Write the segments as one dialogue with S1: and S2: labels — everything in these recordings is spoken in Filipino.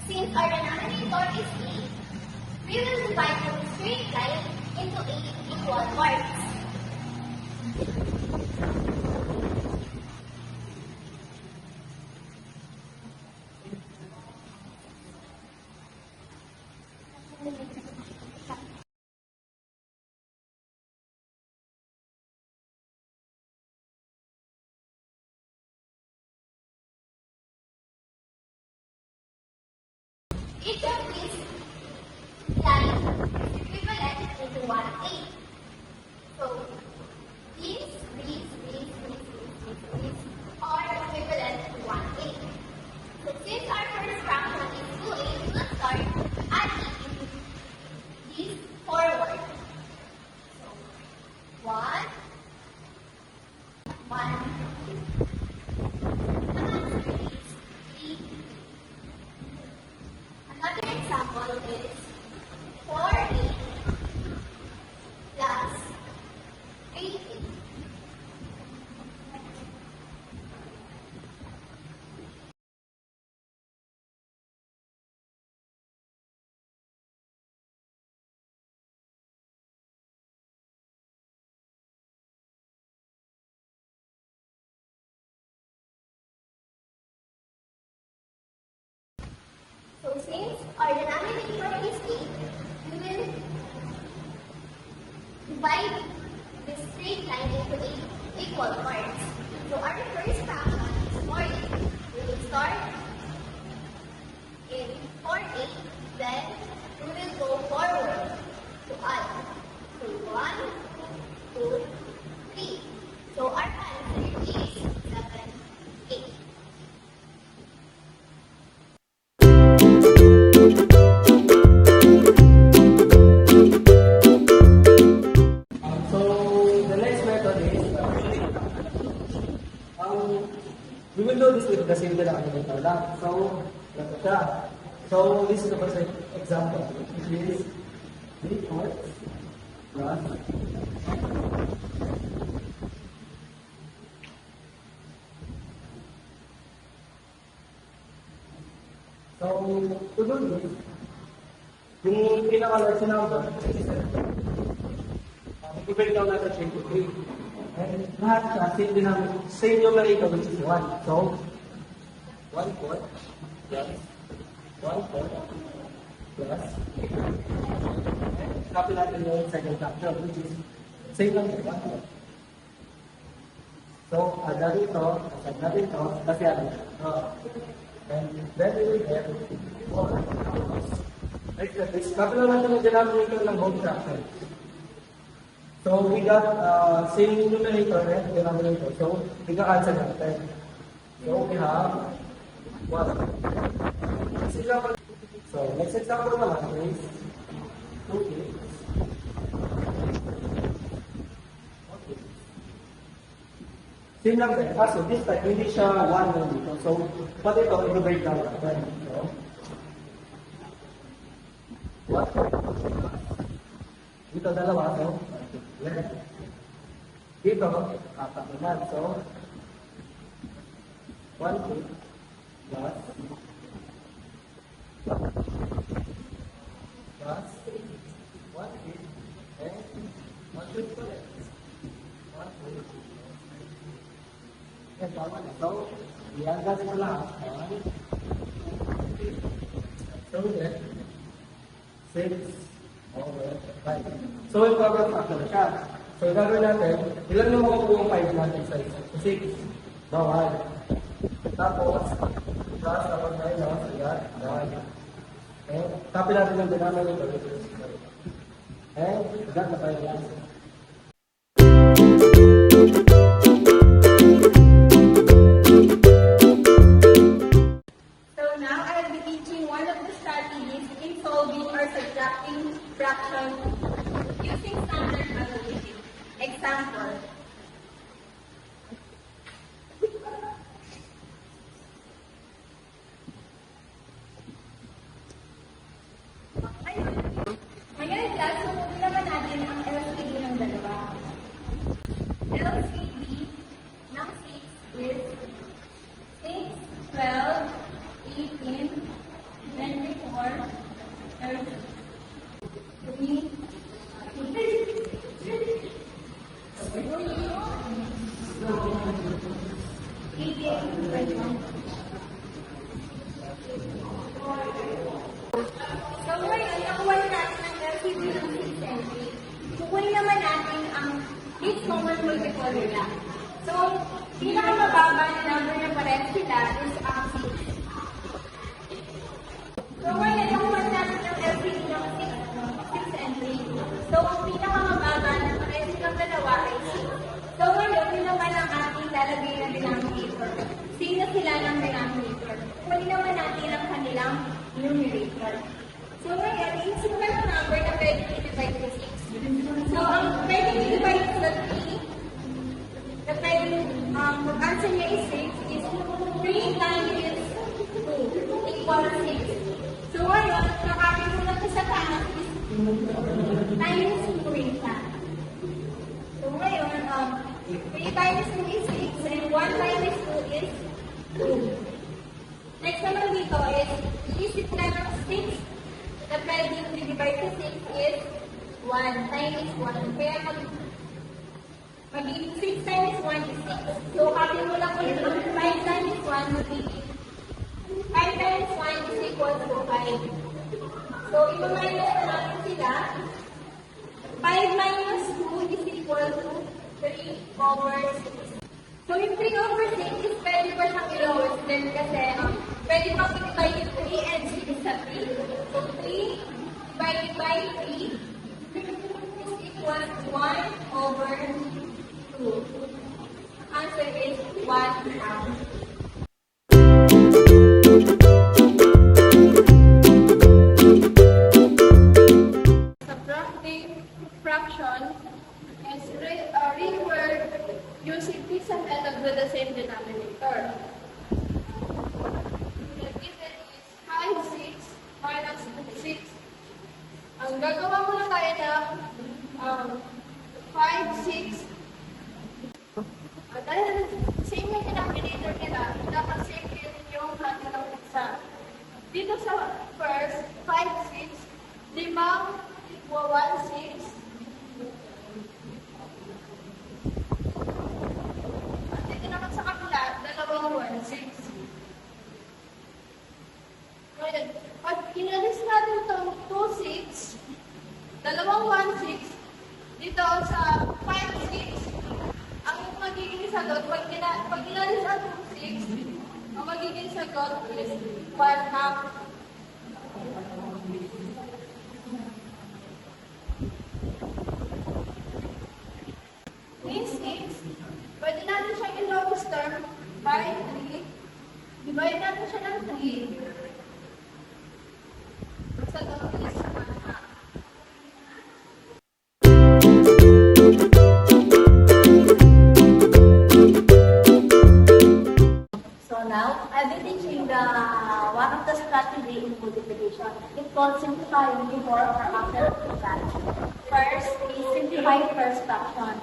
S1: Since our denominator is 8, we will divide the straight line into 8 equal parts. Each of these lines is equivalent into 1/8. So, these are equivalent to 1/8. So, since our first fraction is 2/8, we'll start adding these forward. So, 1, 1, another example is 4/8 plus 8/8. So since our denominator is 8, we will divide this straight line into 8 equal parts. So our first fraction is 4/8. We will start in 4/8, then we will go forward to add. So 1, 2, 3. So our answer is 7, 8.
S2: We will do this with the same denominator lang. So, ito siya. So, this is the first example, which is 3/4 plus so, to do this, yung pinaka-large number, i-break down natin siya into 3. And lahat siya, same numerator, which is 1. So, 1/4 plus 1/4 plus copy natin yung second fraction, which is same lang siya, 1/4. So, add natin ito, kasi add natin ito. And then we will get 4. Next, copy lang natin yung denominator ng whole fraction. So we got same numerator and denominator. So we got answer natin. So we have 1. Next example. So next example naman is 2. Okay. Same lang din. So this time hindi siya 1 lang dito. So pati ito i-break down natin. So 1. Dito dalawa. So dito, 4 naman. So, 1/8 plus 1/8 and 1/8 ulit. 1/8. Yan, tama na. So, i-add mo lahat. 1. So, then, 6 over 5. So, yung proper factor siya. So, gagawin natin, ilan yung makukuha ang 5 natin sa isa? 6. Bawal. Tapos, plus, tapos minus, ayan, bawal. Okay? Copy natin yung denominator. And, agad na tayo yan.
S3: So now I will be teaching one of the strategies in solving or subtracting fractions using standard mathematics. Example. Ngayon, class, subukin naman natin ang LCD ng dalawa. LCD multiple nila. So, pinakamababa na number na pares sila is ang 6. So, ngayon, nakuha natin yung LCD ng 6 and 3. So, ang pinakamababa na pares silang dalawa ay 6. So, ngayon, yun naman ang ating lalagay na denominator. Sino sila ng denominator? Kunin naman natin ang kanilang numerator. So, ngayon, yung simple na number na pwede i-divide to 6. So, ang pwede i-divide sa 3, na pwede mag-answer niya is 6, is 3 times 2 equals 6. So, ngayon, nakakitulad ko sa kanan is times 20. So, ngayon, 3 times 2 is 6, and 1 times 2 is 2. Next naman dito is, isip na ng 6 na pwede i-divide to 6 is 1 times 1. Kaya magiging 6 times 1 is 6. So, kapit mo lang ulit 5 times 1 magiging 5 times 1 is equal to 5. So, ipa-minus na natin sila. 5 minus 2 is equal to 3 over 6. So, yung 3 over 6 is pwede pa siyang i-lowest din kasi pwede pang i-divide yung 3 and 6 sa 3. So, 3 divided by 3 is equal to 1 over 2. Answer is 1 half. Subtracting fraction is reword using pizza method with the same denominator. The given is 5, 6 minus 6. Ang gagawa muna tayo ng 5, 6. Dahil same yung denominator nila, dapat same din yung kanilang isa. Dito sa first, 5, 6, 5 equal 1, 6. At dito naman sa kabila, 2, 1, 6. Ngayon, pag inalis natin itong 2, 6, 2, 1, 6, dito sa 5, 6, ang magiging sagot, pag inalis ang 2, 6, ang magiging sagot is 1 half. This is, pwede natin siya i-lowest term by 3. Divide natin siya ng 3. Sagot is 1 half. So now, I'll be teaching one of the strategy in multiplication. It's called simplifying before or after fraction. First is simplify first fraction.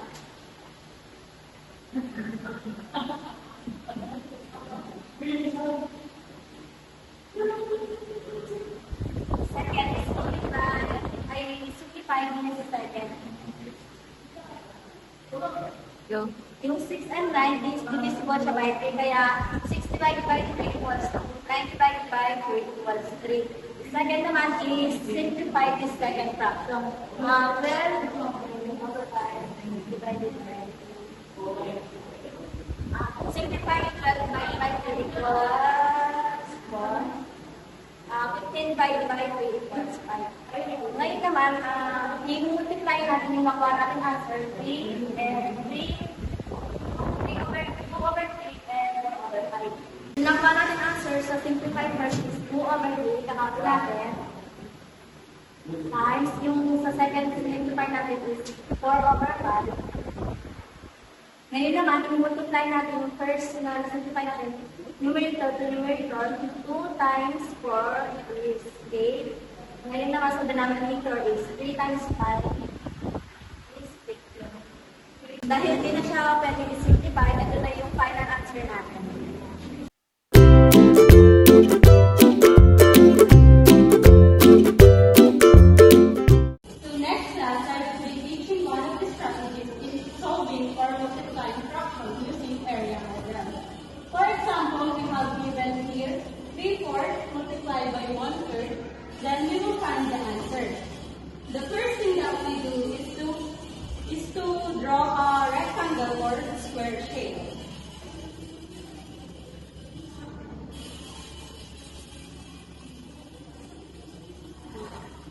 S3: Second is simplify minus the second. Go. Yung 6 and 9 is divisible siya by 3, kaya 6 divided by 3 equals 9 divided by 3 equals 3. Second naman is simplify this second fraction. 12 divided by simplify 12 divided by 3 equals 4. 15 divided by 3 equals 5. Ngayon naman, i-multiply natin yung makuha natin answer 3 and 3 over 3 and 1 over 5. Nakuha natin answer sa simplified first is 2 over 3, kakapit natin. Times, yung sa second simplify natin is 4 over 5. Ngayon naman, i-multiply natin yung first na simplify natin, numerator to numerator, 2 times 4 is 8. Ngayon naman sa denominator is 3 times 5 is 15. Dahil hindi na siya pwede i-simplify, ito na yung final answer natin. So next class, I will be teaching one of the strategies in solving or multiplying fractions using area model. For example, we have given here 3/4 multiplied by 1/3, then we will find the answer. The first thing that we do is to draw a rectangle rectangular or square shape.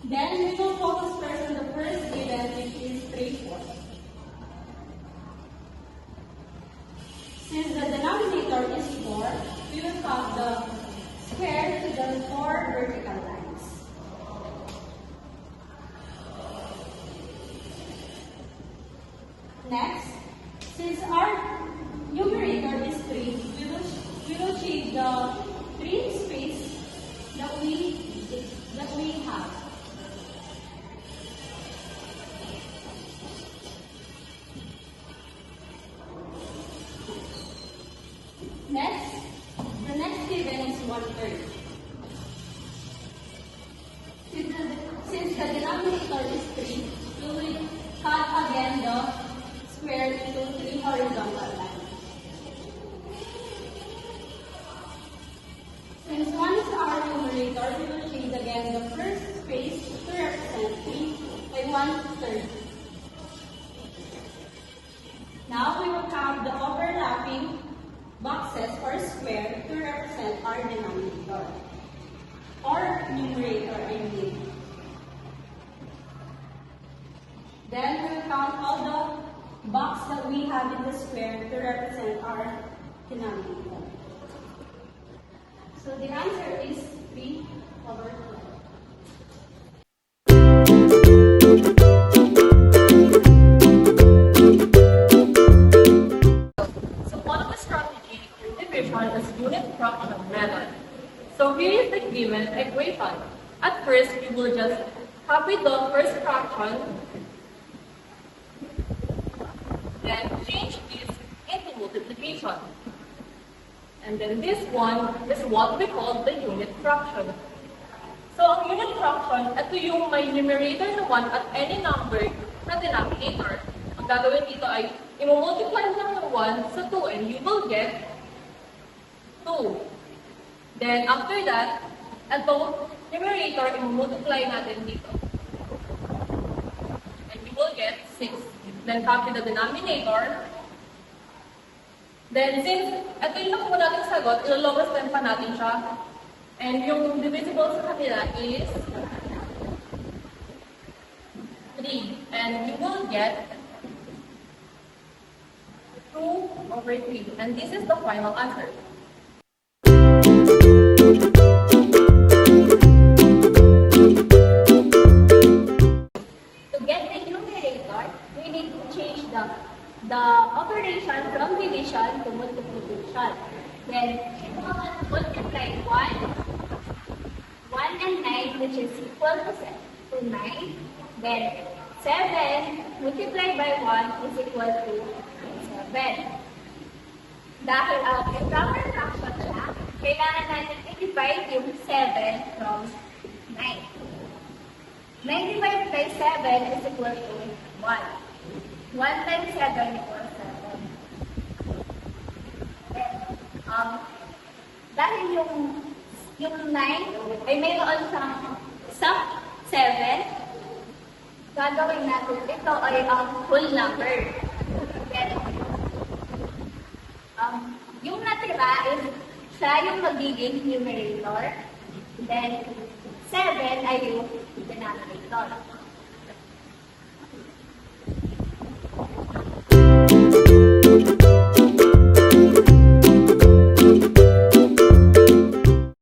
S3: Then we will focus first on the first given, which is 3/4. Since the denominator is 4, we will count the square to the 4 vertical lines. Next, since our numerator is 3, we will shade the 3 space that we have. Next, the next given is 1/3. Since the denominator is 3, we will cut again the square into 3 horizontal lines. Since 1 is our numerator, we will shade again the first space to represent 3 by 1/3. Now we will count the overlapping boxes or square to represent our denominator or numerator, I mean. Then we will count all the box that we have in the square to represent our denominator. So the answer is 3/12.
S4: So follow the strategy in division as unit fraction method. So here is the given equation. At first, we will just copy the first fraction, then change this into multiplication. And then this one is what we call the unit fraction. So ang unit fraction, ito yung may numerator na 1 at any number na denominator. Ang gagawin dito ay i-multiply lang ng 1 sa 2 and you will get 2. Then after that, ito numerator, i-multiply natin dito. And you will get 6. Then copy the denominator. Then since ito yung nakuha natin sagot, ilo-lowest time pa natin siya. And yung divisible sa kanila is 3. And you will get 2/3. And this is the final answer.
S1: To get the numerator, we need to change the operation from division to multiplication. Then, multiply 1 and 9, which is equal to 9. Then, 7 multiplied by 1 is equal to 7. Dahil yung proper fraction siya, kailangan natin i-divide yung 7 from 9. 9 divided by 7 is equal to 1. 1 times 7 equals 7. Then, dahil yung 9 ay mayroon siyang sub 7, gagawin natin ito ay whole number. Then, yung natira is siya yung magiging numerator. Then, 7 ay yung denominator.